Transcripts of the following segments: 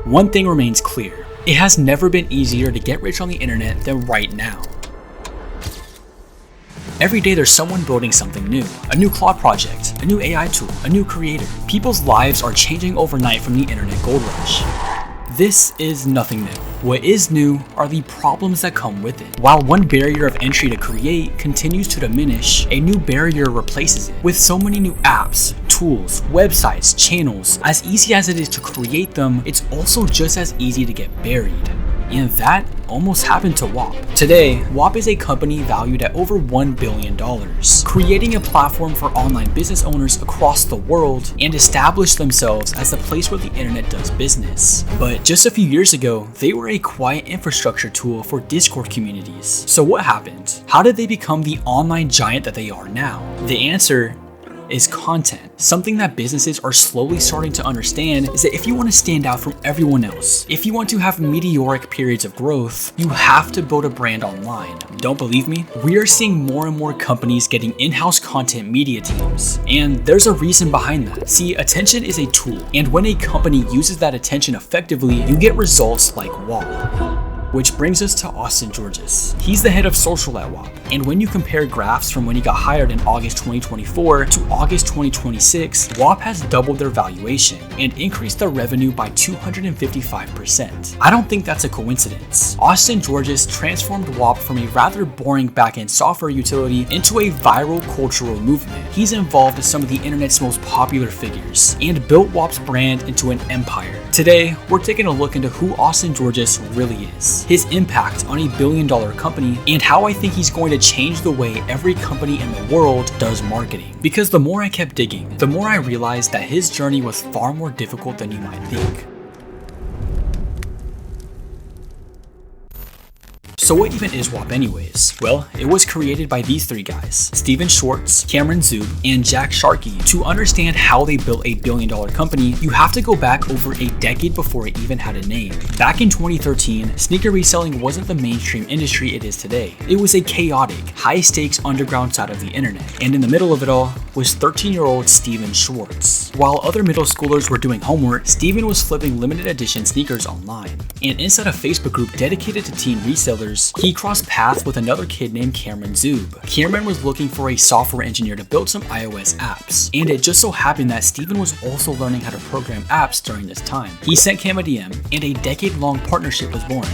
One thing remains clear. It has never been easier to get rich on the internet than right now. Every day there's someone building something new. A new cloud project, a new AI tool, a new creator. People's lives are changing overnight from the internet gold rush. This is nothing new. What is new are the problems that come with it. While one barrier of entry to create continues to diminish, a new barrier replaces it. With so many new apps, tools, websites, channels, as easy as it is to create them, it's also just as easy to get buried. And that almost happened to Whop. Today, Whop is a company valued at over $1 billion, creating a platform for online business owners across the world and established themselves as the place where the internet does business. But just a few years ago, they were a quiet infrastructure tool for Discord communities. So what happened? How did they become the online giant that they are now? The answer is content. Something that businesses are slowly starting to understand is that if you want to stand out from everyone else, if you want to have meteoric periods of growth, you have to build a brand online. Don't believe me? We are seeing more and more companies getting in-house content media teams, and there's a reason behind that. See, attention is a tool, and when a company uses that attention effectively, you get results like Whop. Which brings us to Austin Georgas. He's the head of social at Whop, and when you compare graphs from when he got hired in August 2024 to August 2026, Whop has doubled their valuation and increased their revenue by 255%. I don't think that's a coincidence. Austin Georgas transformed Whop from a rather boring back-end software utility into a viral cultural movement. He's involved with some of the internet's most popular figures and built Whop's brand into an empire. Today, we're taking a look into who Austin Georgas really is, his impact on a billion-dollar company, and how I think he's going to change the way every company in the world does marketing. Because the more I kept digging, the more I realized that his journey was far more difficult than you might think. So what even is Whop anyways? Well, it was created by these three guys, Steven Schwartz, Cameron Zub, and Jack Sharkey. To understand how they built a billion-dollar company, you have to go back over a decade before it even had a name. Back in 2013, sneaker reselling wasn't the mainstream industry it is today. It was a chaotic, high-stakes underground side of the internet, and in the middle of it all was 13-year-old Steven Schwartz. While other middle schoolers were doing homework, Steven was flipping limited edition sneakers online. And inside a Facebook group dedicated to teen resellers, he crossed paths with another kid named Cameron Zub. Cameron was looking for a software engineer to build some iOS apps, and it just so happened that Steven was also learning how to program apps during this time. He sent Cam a DM, and a decade-long partnership was born.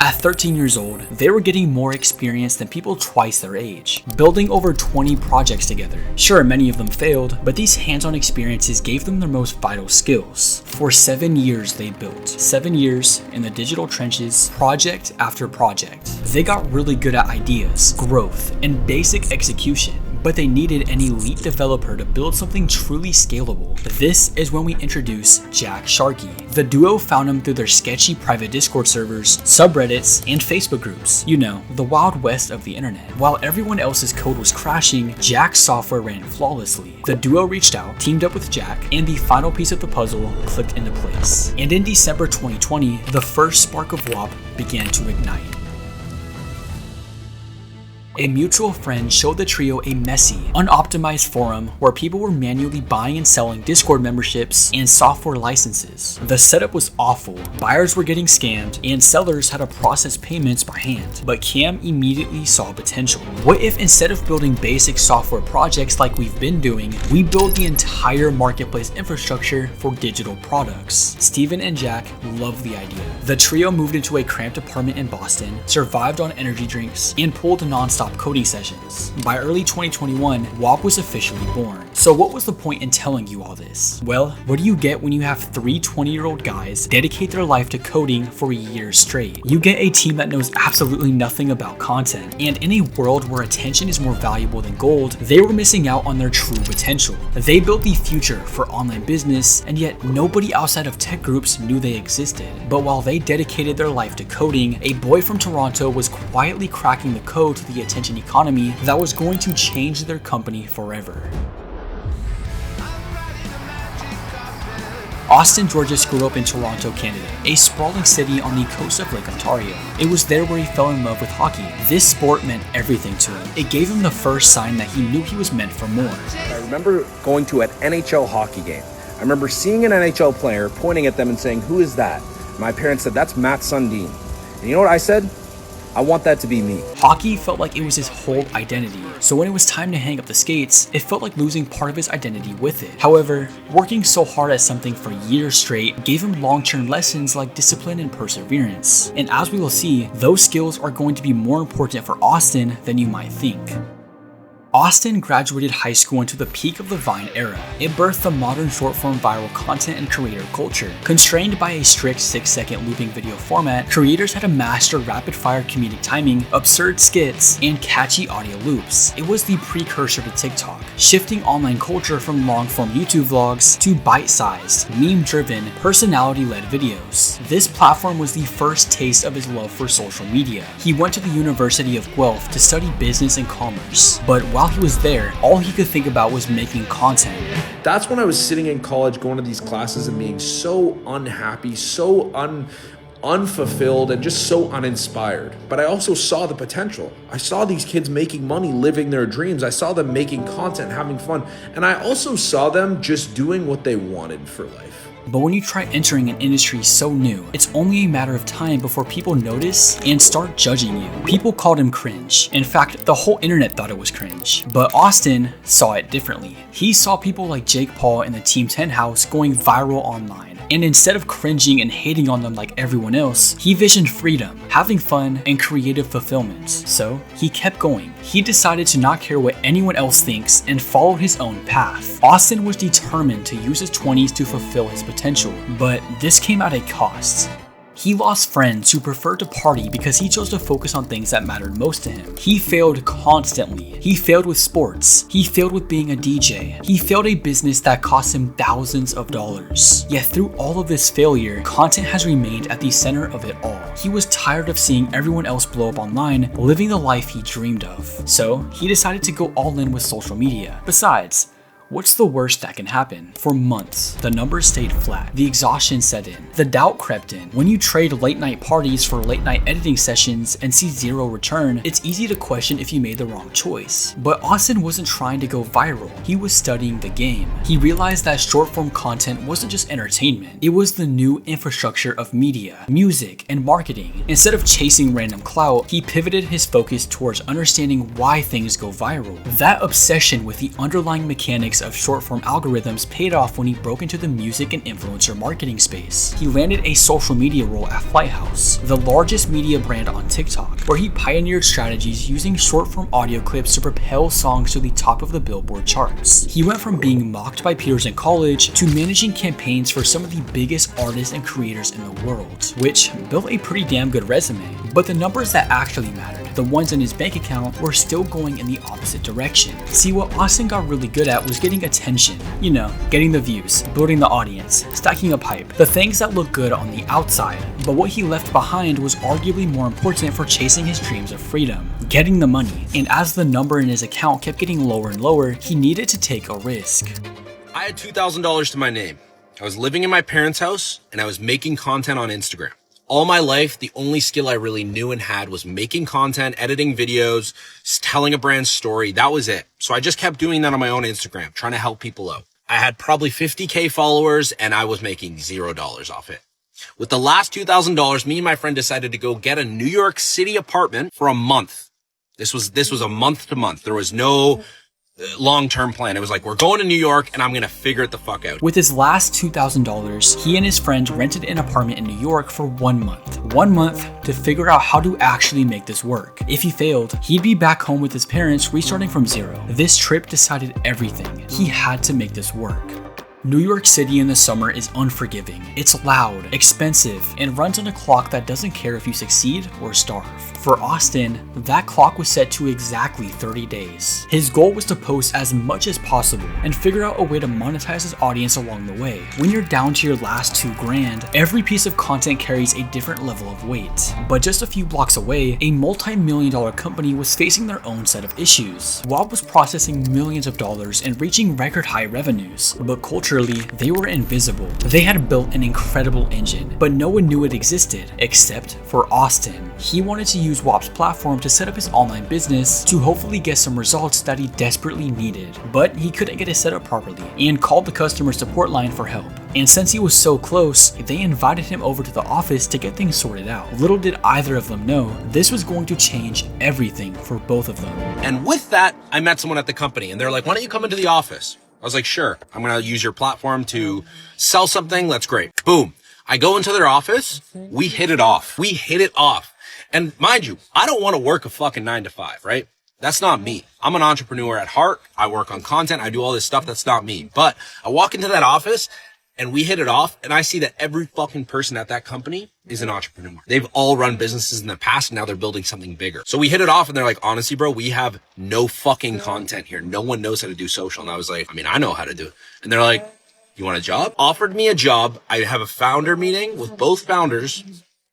At 13 years old, they were getting more experience than people twice their age, building over 20 projects together. Sure, many of them failed, but these hands-on experiences gave them their most vital skills. For 7 years they built. 7 years in the digital trenches, project after project. They got really good at ideas, growth, and basic execution. But they needed an elite developer to build something truly scalable. This is when we introduce Jack Sharkey. The duo found him through their sketchy private Discord servers, subreddits, and Facebook groups. You know, the wild west of the internet. While everyone else's code was crashing, Jack's software ran flawlessly. The duo reached out, teamed up with Jack, and the final piece of the puzzle clicked into place. And in December 2020, the first spark of Whop began to ignite. A mutual friend showed the trio a messy, unoptimized forum where people were manually buying and selling Discord memberships and software licenses. The setup was awful, buyers were getting scammed, and sellers had to process payments by hand. But Cam immediately saw potential. What if instead of building basic software projects like we've been doing, we build the entire marketplace infrastructure for digital products? Steven and Jack loved the idea. The trio moved into a cramped apartment in Boston, survived on energy drinks, and pulled non-stop coding sessions. By early 2021, Whop was officially born. So what was the point in telling you all this? Well, what do you get when you have three 20-year-old guys dedicate their life to coding for a year straight? You get a team that knows absolutely nothing about content, and in a world where attention is more valuable than gold, they were missing out on their true potential. They built the future for online business, and yet nobody outside of tech groups knew they existed. But while they dedicated their life to coding, a boy from Toronto was quietly cracking the code to the attention economy that was going to change their company forever. Austin Georgas grew up in Toronto, Canada, a sprawling city on the coast of Lake Ontario. It was there where he fell in love with hockey. This sport meant everything to him. It gave him the first sign that he knew he was meant for more. I remember going to an NHL hockey game. remember seeing an NHL player, pointing at them and saying, "Who is that?" My parents said, "That's Matt Sundin." And you know what I said? I want that to be me. Hockey felt like it was his whole identity, so when it was time to hang up the skates, it felt like losing part of his identity with it. However, working so hard at something for years straight gave him long-term lessons like discipline and perseverance. And as we will see, those skills are going to be more important for Austin than you might think. Austin graduated high school into the peak of the Vine era. It birthed the modern short-form viral content and creator culture. Constrained by a strict 6-second looping video format, creators had to master rapid-fire comedic timing, absurd skits, and catchy audio loops. It was the precursor to TikTok, shifting online culture from long-form YouTube vlogs to bite-sized, meme-driven, personality-led videos. This platform was the first taste of his love for social media. He went to the University of Guelph to study business and commerce, but while he was there, all he could think about was making content. That's when I was sitting in college going to these classes and being so unhappy, so unfulfilled, and just so uninspired. But I also saw the potential. I saw these kids making money, living their dreams. I saw them making content, having fun. And I also saw them just doing what they wanted for life. But when you try entering an industry so new, it's only a matter of time before people notice and start judging you. People called him cringe. In fact, the whole internet thought it was cringe. But Austin saw it differently. He saw people like Jake Paul and the Team 10 house going viral online. And instead of cringing and hating on them like everyone else, he visioned freedom, having fun, and creative fulfillment. So he kept going. He decided to not care what anyone else thinks and followed his own path. Austin was determined to use his 20s to fulfill his potential, but this came at a cost. He lost friends who preferred to party because he chose to focus on things that mattered most to him. He failed constantly. He failed with sports. He failed with being a DJ. He failed a business that cost him thousands of dollars. Yet through all of this failure, content has remained at the center of it all. He was tired of seeing everyone else blow up online, living the life he dreamed of. So he decided to go all in with social media. Besides, what's the worst that can happen? For months, the numbers stayed flat. The exhaustion set in. The doubt crept in. When you trade late night parties for late night editing sessions and see zero return, it's easy to question if you made the wrong choice. But Austin wasn't trying to go viral. He was studying the game. He realized that short form content wasn't just entertainment. It was the new infrastructure of media, music, and marketing. Instead of chasing random clout, he pivoted his focus towards understanding why things go viral. That obsession with the underlying mechanics of short-form algorithms paid off when he broke into the music and influencer marketing space. He landed a social media role at Flighthouse, the largest media brand on TikTok, where he pioneered strategies using short-form audio clips to propel songs to the top of the Billboard charts. He went from being mocked by peers in college to managing campaigns for some of the biggest artists and creators in the world, which built a pretty damn good resume. But the numbers that actually mattered, the ones in his bank account, were still going in the opposite direction. See, what Austin got really good at was getting attention. You know, getting the views, building the audience, stacking up hype, the things that look good on the outside. But what he left behind was arguably more important for chasing his dreams of freedom, getting the money. And as the number in his account kept getting lower and lower, he needed to take a risk. I had $2,000 to my name. I was living in my parents' house and I was making content on Instagram. All my life, the only skill I really knew and had was making content, editing videos, telling a brand story. That was it. So I just kept doing that on my own Instagram, trying to help people out. I had probably 50K followers and I was making $0 off it. With the last $2,000, me and my friend decided to go get a New York City apartment for a month. This was a month to month. There was no long-term plan. It was like, we're going to New York and I'm going to figure it the fuck out. With his last $2,000, he and his friend rented an apartment in New York for 1 month. 1 month to figure out how to actually make this work. If he failed, he'd be back home with his parents restarting from zero. This trip decided everything. He had to make this work. New York City in the summer is unforgiving. It's loud, expensive, and runs on a clock that doesn't care if you succeed or starve. For Austin, that clock was set to exactly 30 days. His goal was to post as much as possible and figure out a way to monetize his audience along the way. When you're down to your last $2,000, every piece of content carries a different level of weight. But just a few blocks away, a multi-million-dollar company was facing their own set of issues. Whop was processing millions of dollars and reaching record high revenues, but culture Literally, they were invisible. They had built an incredible engine, but no one knew it existed except for Austin. He wanted to use Whop's platform to set up his online business to hopefully get some results that he desperately needed, but he couldn't get it set up properly and called the customer support line for help. And since he was so close, they invited him over to the office to get things sorted out. Little did either of them know, this was going to change everything for both of them. And with that, I met someone at the company and they're like, why don't you come into the office? I was like, sure, I'm going to use your platform to sell something. That's great. Boom. I go into their office. We hit it off. And mind you, I don't want to work a fucking 9 to 5, right? That's not me. I'm an entrepreneur at heart. I work on content. I do all this stuff. That's not me. But I walk into that office and we hit it off, and I see that every fucking person at that company is an entrepreneur. They've all run businesses in the past, and now they're building something bigger. So we hit it off, and they're like, honestly, bro, we have no fucking content here. No one knows how to do social. And I was like, I mean, I know how to do it. And they're like, you want a job? Offered me a job. I have a founder meeting with both founders,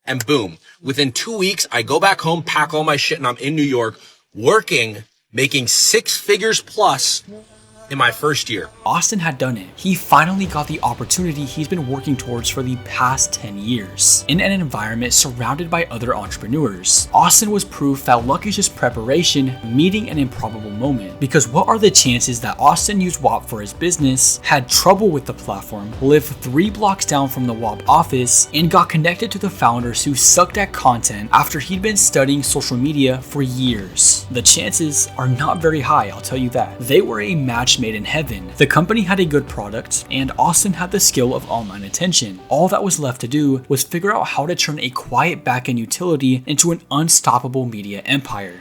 and boom. Within 2 weeks, I go back home, pack all my shit, and I'm in New York working, making 6 figures plus in my first year. Austin had done it. He finally got the opportunity he's been working towards for the past 10 years. In an environment surrounded by other entrepreneurs, Austin was proof that luck is just preparation meeting an improbable moment. Because what are the chances that Austin used Whop for his business, had trouble with the platform, lived 3 blocks down from the Whop office, and got connected to the founders who sucked at content after he'd been studying social media for years? The chances are not very high, I'll tell you that. They were a match made in heaven. The company had a good product, and Austin had the skill of online attention. All that was left to do was figure out how to turn a quiet backend utility into an unstoppable media empire.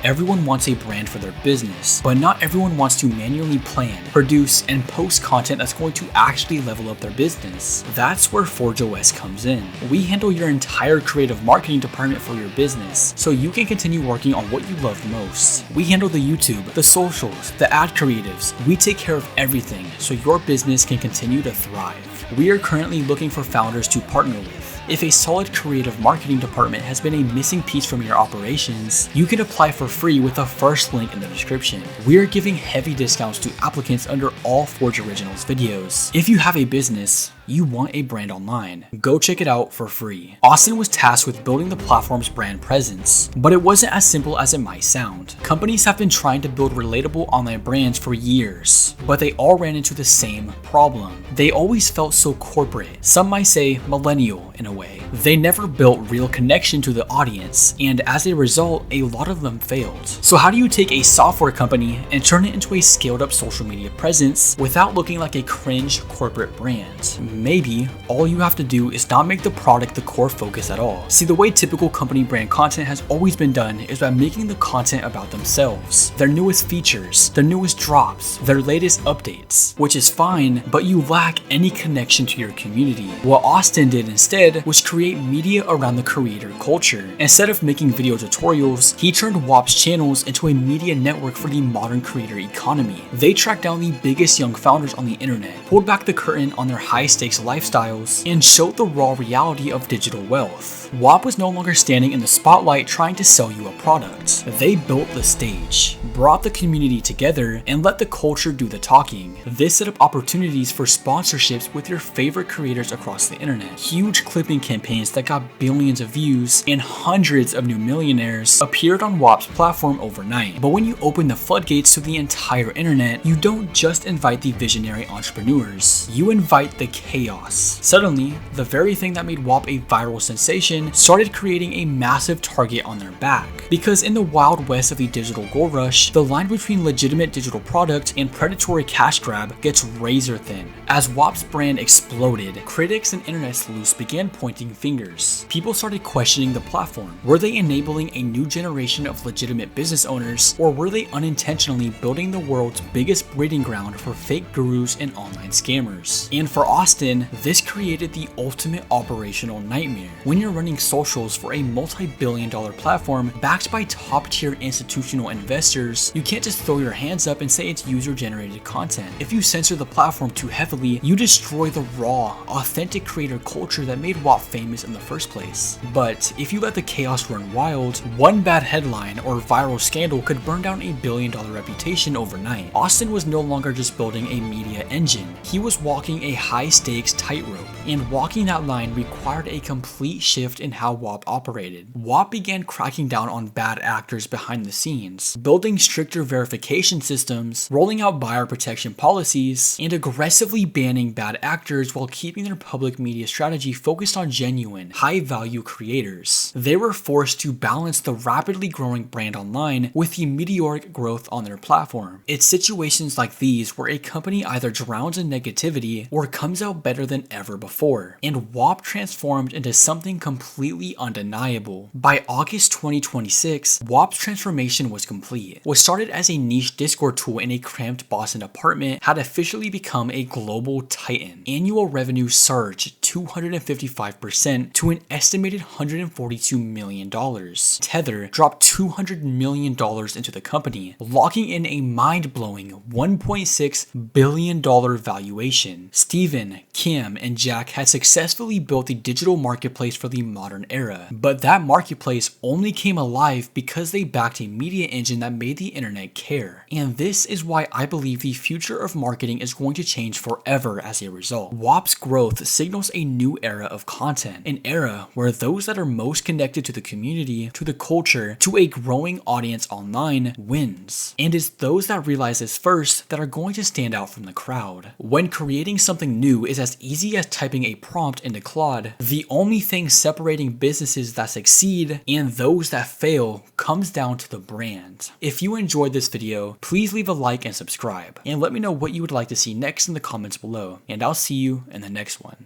Everyone wants a brand for their business, but not everyone wants to manually plan, produce, and post content that's going to actually level up their business. That's where ForgeOS comes in. We handle your entire creative marketing department for your business, so you can continue working on what you love most. We handle the YouTube, the socials, the ad creatives. We take care of everything so your business can continue to thrive. We are currently looking for founders to partner with. If a solid creative marketing department has been a missing piece from your operations, you can apply for free with the first link in the description. We are giving heavy discounts to applicants under all Forge Originals videos. If you have a business, you want a brand online, go check it out for free. Austin was tasked with building the platform's brand presence, but it wasn't as simple as it might sound. Companies have been trying to build relatable online brands for years, but they all ran into the same problem. They always felt so corporate, some might say millennial in a way. They never built real connection to the audience, and as a result, a lot of them failed. So how do you take a software company and turn it into a scaled up social media presence without looking like a cringe corporate brand? Maybe all you have to do is not make the product the core focus at all. See, the way typical company brand content has always been done is by making the content about themselves, their newest features, their newest drops, their latest updates, which is fine, but you lack any connection to your community. What Austin did instead was create media around the creator culture. Instead of making video tutorials, he turned Whop's channels into a media network for the modern creator economy. They tracked down the biggest young founders on the internet, pulled back the curtain on their high-stakes lifestyles, and showed the raw reality of digital wealth. Whop was no longer standing in the spotlight trying to sell you a product. They built the stage, brought the community together, and let the culture do the talking. This set up opportunities for sponsorships with your favorite creators across the internet. Huge clipping campaigns that got billions of views and hundreds of new millionaires appeared on Whop's platform overnight. But when you open the floodgates to the entire internet, you don't just invite the visionary entrepreneurs, you invite the chaos. Suddenly, the very thing that made Whop a viral sensation started creating a massive target on their back. Because in the wild west of the digital gold rush, the line between legitimate digital product and predatory cash grab gets razor thin. As Whop's brand exploded, critics and internet sleuths began pointing fingers. People started questioning the platform. Were they enabling a new generation of legitimate business owners, or were they unintentionally building the world's biggest breeding ground for fake gurus and online scammers? And for Austin, this created the ultimate operational nightmare. When you're running building socials for a multi-billion-dollar platform backed by top-tier institutional investors, you can't just throw your hands up and say it's user-generated content. If you censor the platform too heavily, you destroy the raw, authentic creator culture that made Whop famous in the first place. But if you let the chaos run wild, one bad headline or viral scandal could burn down a billion-dollar reputation overnight. Austin was no longer just building a media engine. He was walking a high-stakes tightrope, and walking that line required a complete shift in how Whop operated. Whop began cracking down on bad actors behind the scenes, building stricter verification systems, rolling out buyer protection policies, and aggressively banning bad actors while keeping their public media strategy focused on genuine, high-value creators. They were forced to balance the rapidly growing brand online with the meteoric growth on their platform. It's situations like these where a company either drowns in negativity or comes out better than ever before, and Whop transformed into something completely undeniable. By August 2026, Whop's transformation was complete. What started as a niche Discord tool in a cramped Boston apartment had officially become a global titan. Annual revenue surged 255% to an estimated $142 million. Tether dropped $200 million into the company, locking in a mind-blowing $1.6 billion valuation. Steven, Kim, and Jack had successfully built a digital marketplace for the modern era, but that marketplace only came alive because they backed a media engine that made the internet care. And this is why I believe the future of marketing is going to change forever as a result. Whop's growth signals a new era of content, an era where those that are most connected to the community, to the culture, to a growing audience online wins. And it's those that realize this first that are going to stand out from the crowd. When creating something new is as easy as typing a prompt into Claude, the only thing separating businesses that succeed and those that fail comes down to the brand. If you enjoyed this video, please leave a like and subscribe, and let me know what you would like to see next in the comments below, and I'll see you in the next one.